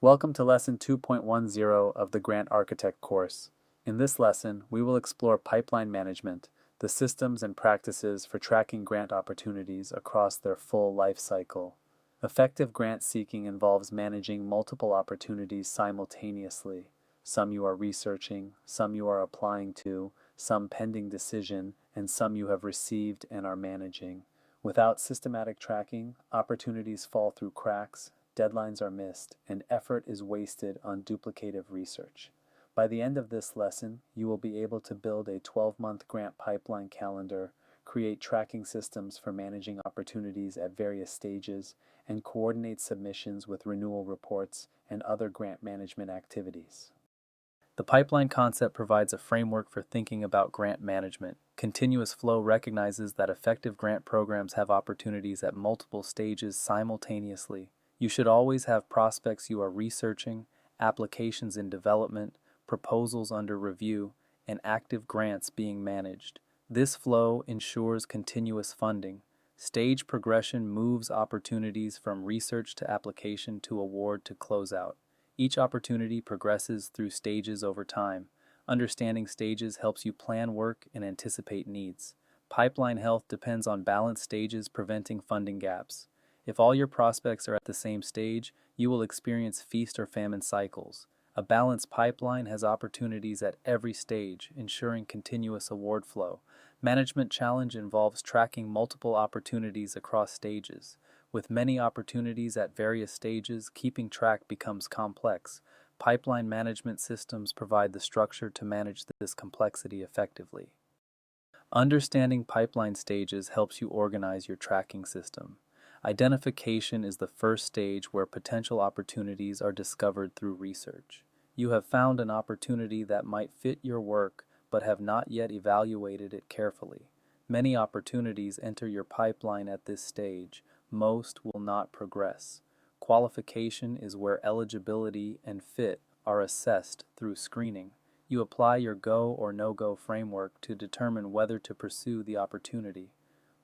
Welcome to Lesson 2.10 of the Grant Architect course. In this lesson, we will explore pipeline management, the systems and practices for tracking grant opportunities across their full life cycle. Effective grant seeking involves managing multiple opportunities simultaneously. Some you are researching, some you are applying to, some pending decision, and some you have received and are managing. Without systematic tracking, opportunities fall through cracks, deadlines are missed, and effort is wasted on duplicative research. By the end of this lesson, you will be able to build a 12-month grant pipeline calendar, create tracking systems for managing opportunities at various stages, and coordinate submissions with renewal reports and other grant management activities. The pipeline concept provides a framework for thinking about grant management. Continuous flow recognizes that effective grant programs have opportunities at multiple stages simultaneously. You should always have prospects you are researching, applications in development, proposals under review, and active grants being managed. This flow ensures continuous funding. Stage progression moves opportunities from research to application to award to closeout. Each opportunity progresses through stages over time. Understanding stages helps you plan work and anticipate needs. Pipeline health depends on balanced stages preventing funding gaps. If all your prospects are at the same stage, you will experience feast or famine cycles. A balanced pipeline has opportunities at every stage, ensuring continuous award flow. Management challenge involves tracking multiple opportunities across stages. With many opportunities at various stages, keeping track becomes complex. Pipeline management systems provide the structure to manage this complexity effectively. Understanding pipeline stages helps you organize your tracking system. Identification is the first stage where potential opportunities are discovered through research. You have found an opportunity that might fit your work, but have not yet evaluated it carefully. Many opportunities enter your pipeline at this stage. Most will not progress. Qualification is where eligibility and fit are assessed through screening. You apply your go or no-go framework to determine whether to pursue the opportunity.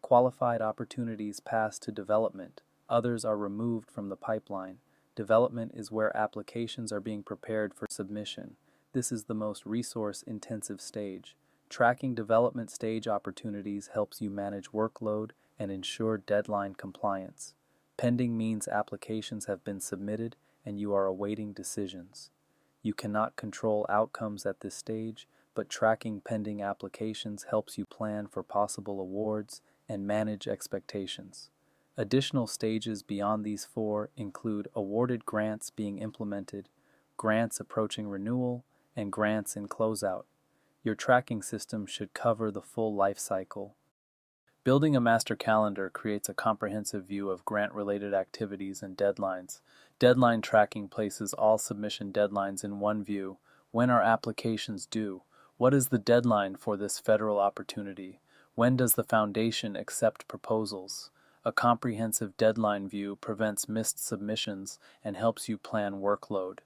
Qualified opportunities pass to development. Others are removed from the pipeline. Development is where applications are being prepared for submission. This is the most resource-intensive stage. Tracking development stage opportunities helps you manage workload and ensure deadline compliance. Pending means applications have been submitted and you are awaiting decisions. You cannot control outcomes at this stage, but tracking pending applications helps you plan for possible awards and manage expectations. Additional stages beyond these four include awarded grants being implemented, grants approaching renewal, and grants in closeout. Your tracking system should cover the full life cycle. Building a master calendar creates a comprehensive view of grant-related activities and deadlines. Deadline tracking places all submission deadlines in one view. When are applications due? What is the deadline for this federal opportunity? When does the foundation accept proposals? A comprehensive deadline view prevents missed submissions and helps you plan workload.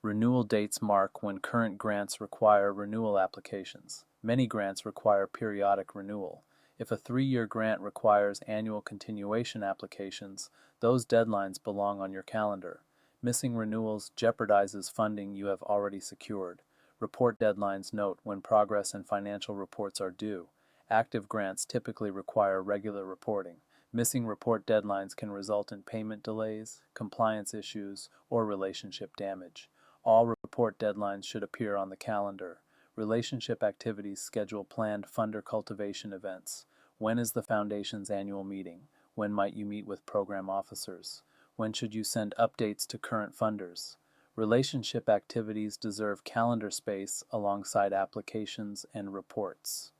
Renewal dates mark when current grants require renewal applications. Many grants require periodic renewal. If a 3-year grant requires annual continuation applications, those deadlines belong on your calendar. Missing renewals jeopardizes funding you have already secured. Report deadlines note when progress and financial reports are due. Active grants typically require regular reporting. Missing report deadlines can result in payment delays, compliance issues, or relationship damage. All report deadlines should appear on the calendar. Relationship activities schedule planned funder cultivation events. When is the Foundation's annual meeting? When might you meet with program officers? When should you send updates to current funders? Relationship activities deserve calendar space alongside applications and reports.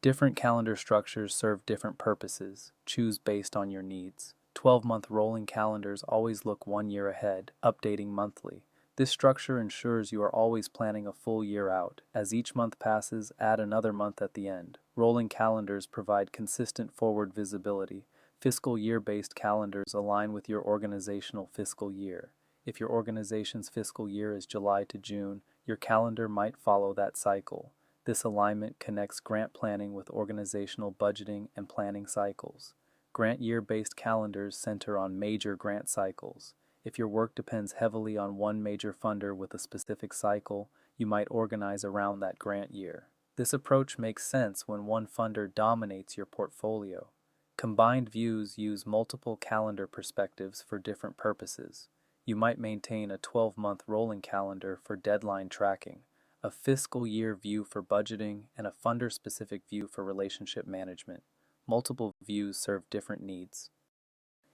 Different calendar structures serve different purposes. Choose based on your needs. 12-month rolling calendars always look 1 year ahead, updating monthly. This structure ensures you are always planning a full year out. As each month passes, add another month at the end. Rolling calendars provide consistent forward visibility. Fiscal year-based calendars align with your organizational fiscal year. If your organization's fiscal year is July to June, your calendar might follow that cycle. This alignment connects grant planning with organizational budgeting and planning cycles. Grant year-based calendars center on major grant cycles. If your work depends heavily on one major funder with a specific cycle, you might organize around that grant year. This approach makes sense when one funder dominates your portfolio. Combined views use multiple calendar perspectives for different purposes. You might maintain a 12-month rolling calendar for deadline tracking, a fiscal year view for budgeting, and a funder-specific view for relationship management. Multiple views serve different needs.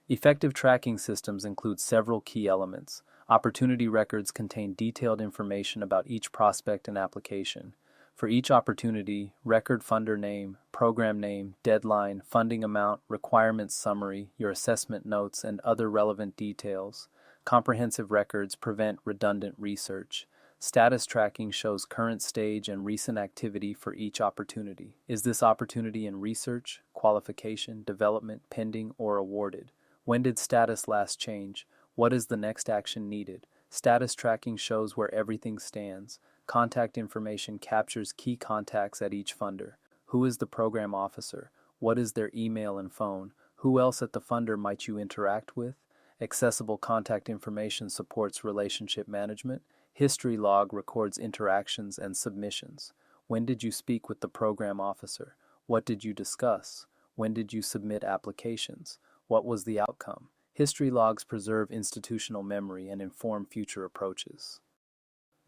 Effective tracking systems include several key elements. Opportunity records contain detailed information about each prospect and application. For each opportunity, record funder name, program name, deadline, funding amount, requirements summary, your assessment notes, and other relevant details. Comprehensive records prevent redundant research. Status tracking shows current stage and recent activity for each opportunity. Is this opportunity in research, qualification, development, pending, or awarded? When did status last change? What is the next action needed? Status tracking shows where everything stands. Contact information captures key contacts at each funder. Who is the program officer? What is their email and phone? Who else at the funder might you interact with? Accessible contact information supports relationship management. History log records interactions and submissions. When did you speak with the program officer? What did you discuss? When did you submit applications? What was the outcome? History logs preserve institutional memory and inform future approaches.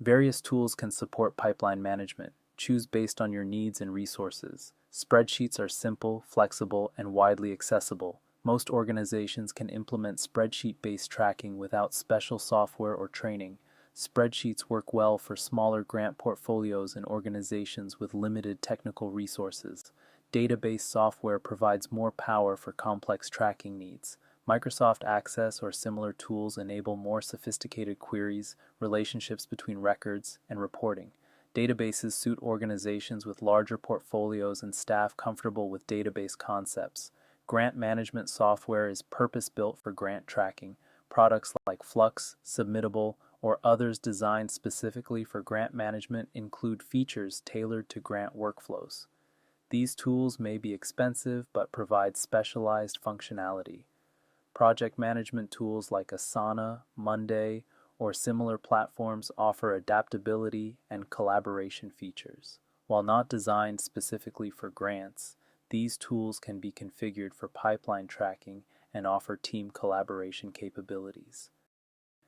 Various tools can support pipeline management. Choose based on your needs and resources. Spreadsheets are simple, flexible, and widely accessible. Most organizations can implement spreadsheet-based tracking without special software or training. Spreadsheets work well for smaller grant portfolios and organizations with limited technical resources. Database software provides more power for complex tracking needs. Microsoft Access or similar tools enable more sophisticated queries, relationships between records, and reporting. Databases suit organizations with larger portfolios and staff comfortable with database concepts. Grant management software is purpose-built for grant tracking. Products like Flux, Submittable, or others designed specifically for grant management include features tailored to grant workflows. These tools may be expensive but provide specialized functionality. Project management tools like Asana, Monday, or similar platforms offer adaptability and collaboration features. While not designed specifically for grants, these tools can be configured for pipeline tracking and offer team collaboration capabilities.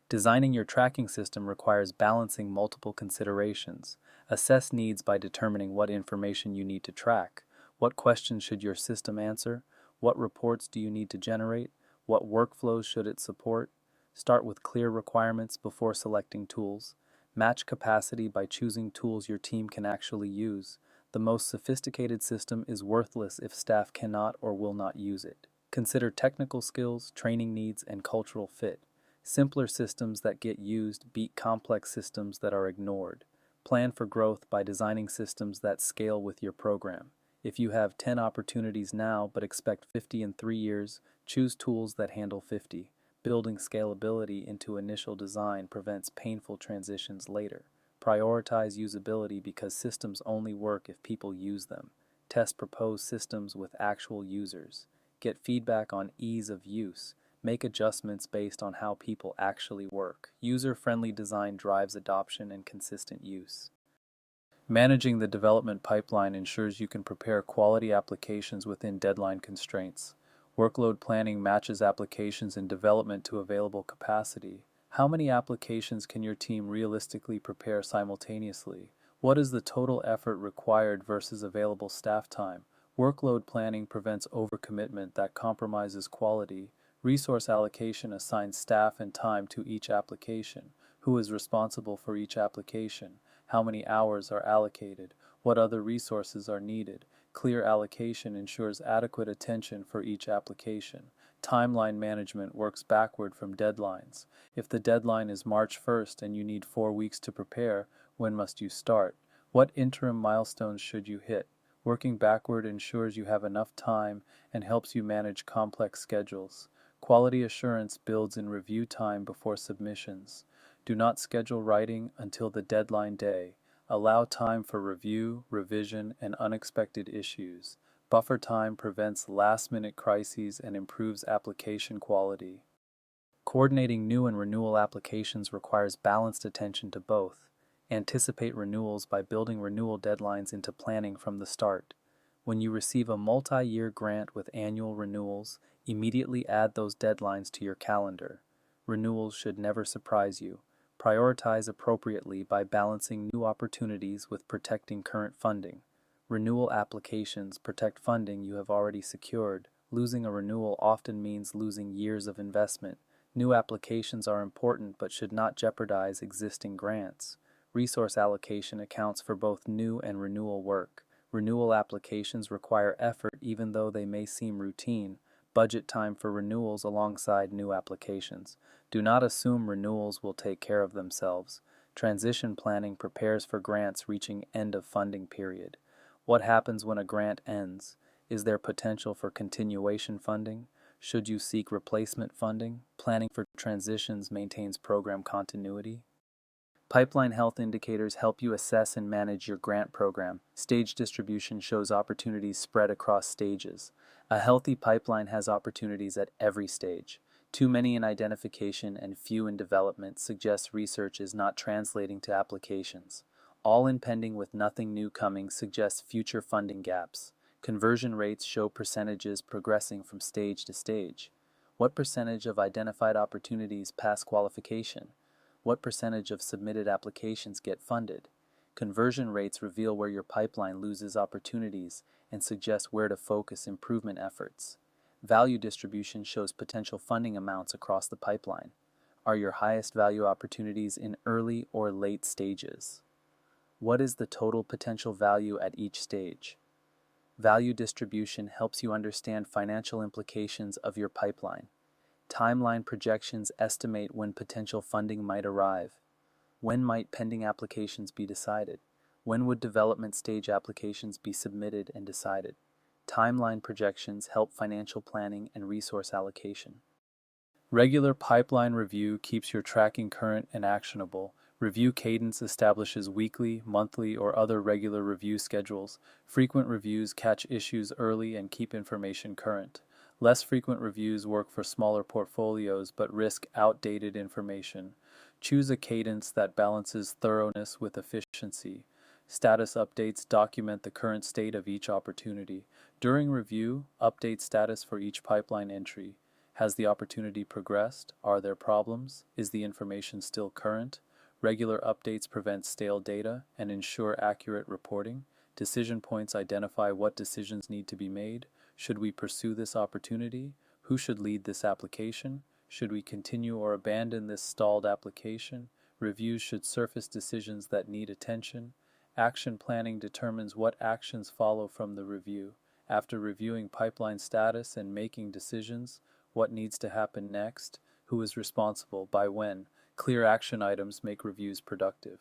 Designing your tracking system requires balancing multiple considerations. Assess needs by determining what information you need to track. What questions should your system answer? What reports do you need to generate? What workflows should it support? Start with clear requirements before selecting tools. Match capacity by choosing tools your team can actually use. The most sophisticated system is worthless if staff cannot or will not use it. Consider technical skills, training needs, and cultural fit. Simpler systems that get used beat complex systems that are ignored. Plan for growth by designing systems that scale with your program. If you have 10 opportunities now but expect 50 in 3 years, choose tools that handle 50. Building scalability into initial design prevents painful transitions later. Prioritize usability because systems only work if people use them. Test proposed systems with actual users. Get feedback on ease of use. Make adjustments based on how people actually work. User-friendly design drives adoption and consistent use. Managing the development pipeline ensures you can prepare quality applications within deadline constraints. Workload planning matches applications in development to available capacity. How many applications can your team realistically prepare simultaneously? What is the total effort required versus available staff time? Workload planning prevents overcommitment that compromises quality. Resource allocation assigns staff and time to each application. Who is responsible for each application? How many hours are allocated? What other resources are needed? Clear allocation ensures adequate attention for each application. Timeline management works backward from deadlines. If the deadline is March 1st and you need 4 weeks to prepare, when must you start? What interim milestones should you hit? Working backward ensures you have enough time and helps you manage complex schedules. Quality assurance builds in review time before submissions. Do not schedule writing until the deadline day. Allow time for review, revision, and unexpected issues. Buffer time prevents last-minute crises and improves application quality. Coordinating new and renewal applications requires balanced attention to both. Anticipate renewals by building renewal deadlines into planning from the start. When you receive a multi-year grant with annual renewals, immediately add those deadlines to your calendar. Renewals should never surprise you. Prioritize appropriately by balancing new opportunities with protecting current funding. Renewal applications protect funding you have already secured. Losing a renewal often means losing years of investment. New applications are important but should not jeopardize existing grants. Resource allocation accounts for both new and renewal work. Renewal applications require effort even though they may seem routine. Budget time for renewals alongside new applications. Do not assume renewals will take care of themselves. Transition planning prepares for grants reaching end of funding period. What happens when a grant ends? Is there potential for continuation funding? Should you seek replacement funding? Planning for transitions maintains program continuity. Pipeline health indicators help you assess and manage your grant program. Stage distribution shows opportunities spread across stages. A healthy pipeline has opportunities at every stage. Too many in identification and few in development suggests research is not translating to applications. All in pending with nothing new coming suggests future funding gaps. Conversion rates show percentages progressing from stage to stage. What percentage of identified opportunities pass qualification? What percentage of submitted applications get funded? Conversion rates reveal where your pipeline loses opportunities and suggest where to focus improvement efforts. Value distribution shows potential funding amounts across the pipeline. Are your highest value opportunities in early or late stages? What is the total potential value at each stage? Value distribution helps you understand financial implications of your pipeline. Timeline projections estimate when potential funding might arrive. When might pending applications be decided? When would development stage applications be submitted and decided? Timeline projections help financial planning and resource allocation. Regular pipeline review keeps your tracking current and actionable. Review cadence establishes weekly, monthly, or other regular review schedules. Frequent reviews catch issues early and keep information current. Less frequent reviews work for smaller portfolios but risk outdated information. Choose a cadence that balances thoroughness with efficiency. Status updates document the current state of each opportunity. During review, update status for each pipeline entry. Has the opportunity progressed? Are there problems? Is the information still current? Regular updates prevent stale data and ensure accurate reporting. Decision points identify what decisions need to be made. Should we pursue this opportunity? Who should lead this application? Should we continue or abandon this stalled application? Reviews should surface decisions that need attention. Action planning determines what actions follow from the review. After reviewing pipeline status and making decisions, what needs to happen next? Who is responsible? By when? Clear action items make reviews productive.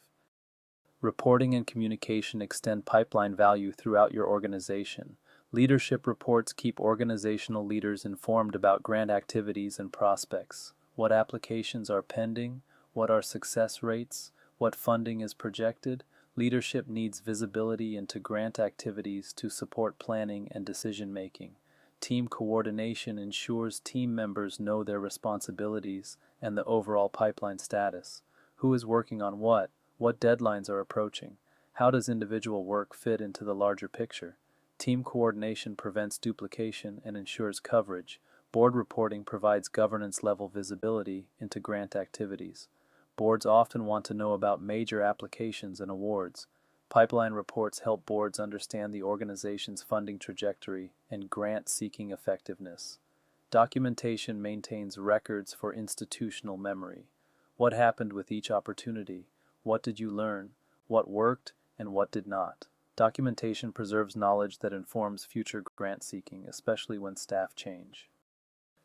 Reporting and communication extend pipeline value throughout your organization. Leadership reports keep organizational leaders informed about grant activities and prospects. What applications are pending? What are success rates? What funding is projected? Leadership needs visibility into grant activities to support planning and decision-making. Team coordination ensures team members know their responsibilities and the overall pipeline status. Who is working on what? What deadlines are approaching? How does individual work fit into the larger picture? Team coordination prevents duplication and ensures coverage. Board reporting provides governance-level visibility into grant activities. Boards often want to know about major applications and awards. Pipeline reports help boards understand the organization's funding trajectory and grant-seeking effectiveness. Documentation maintains records for institutional memory. What happened with each opportunity? What did you learn? What worked and what did not? Documentation preserves knowledge that informs future grant seeking, especially when staff change.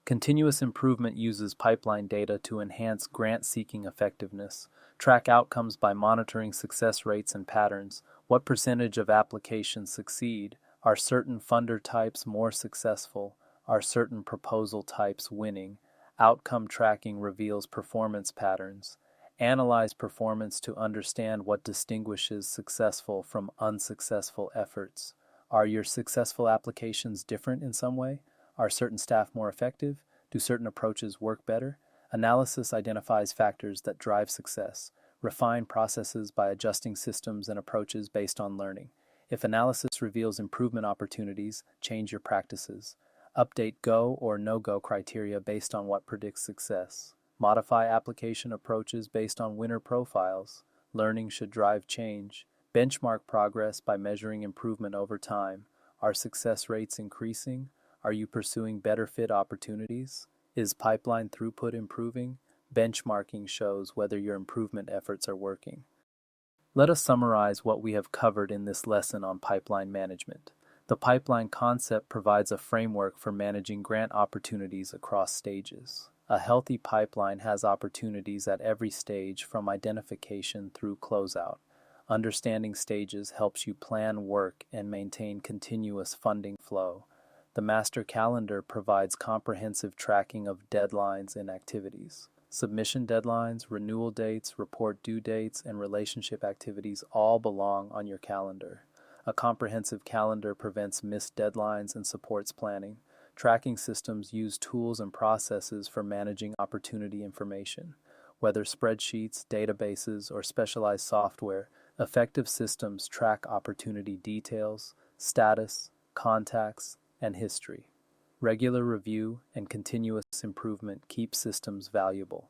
Continuous improvement uses pipeline data to enhance grant-seeking effectiveness. Track outcomes by monitoring success rates and patterns. What percentage of applications succeed? Are certain funder types more successful? Are certain proposal types winning? Outcome tracking reveals performance patterns. Analyze performance to understand what distinguishes successful from unsuccessful efforts. Are your successful applications different in some way? Are certain staff more effective? Do certain approaches work better? Analysis identifies factors that drive success. Refine processes by adjusting systems and approaches based on learning. If analysis reveals improvement opportunities, change your practices. Update go or no-go criteria based on what predicts success. Modify application approaches based on winner profiles. Learning should drive change. Benchmark progress by measuring improvement over time. Are success rates increasing? Are you pursuing better fit opportunities? Is pipeline throughput improving? Benchmarking shows whether your improvement efforts are working. Let us summarize what we have covered in this lesson on pipeline management. The pipeline concept provides a framework for managing grant opportunities across stages. A healthy pipeline has opportunities at every stage from identification through closeout. Understanding stages helps you plan work and maintain continuous funding flow. The master calendar provides comprehensive tracking of deadlines and activities. Submission deadlines, renewal dates, report due dates, and relationship activities all belong on your calendar. A comprehensive calendar prevents missed deadlines and supports planning. Tracking systems use tools and processes for managing opportunity information. Whether spreadsheets, databases, or specialized software, effective systems track opportunity details, status, contacts, and history. Regular review and continuous improvement keep systems valuable.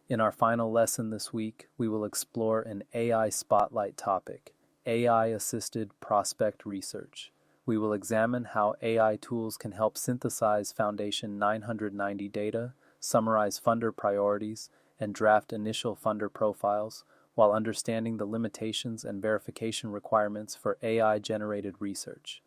In our final lesson this week, we will explore an AI spotlight topic, AI-assisted prospect research. We will examine how AI tools can help synthesize Foundation 990 data, summarize funder priorities, and draft initial funder profiles, while understanding the limitations and verification requirements for AI-generated research.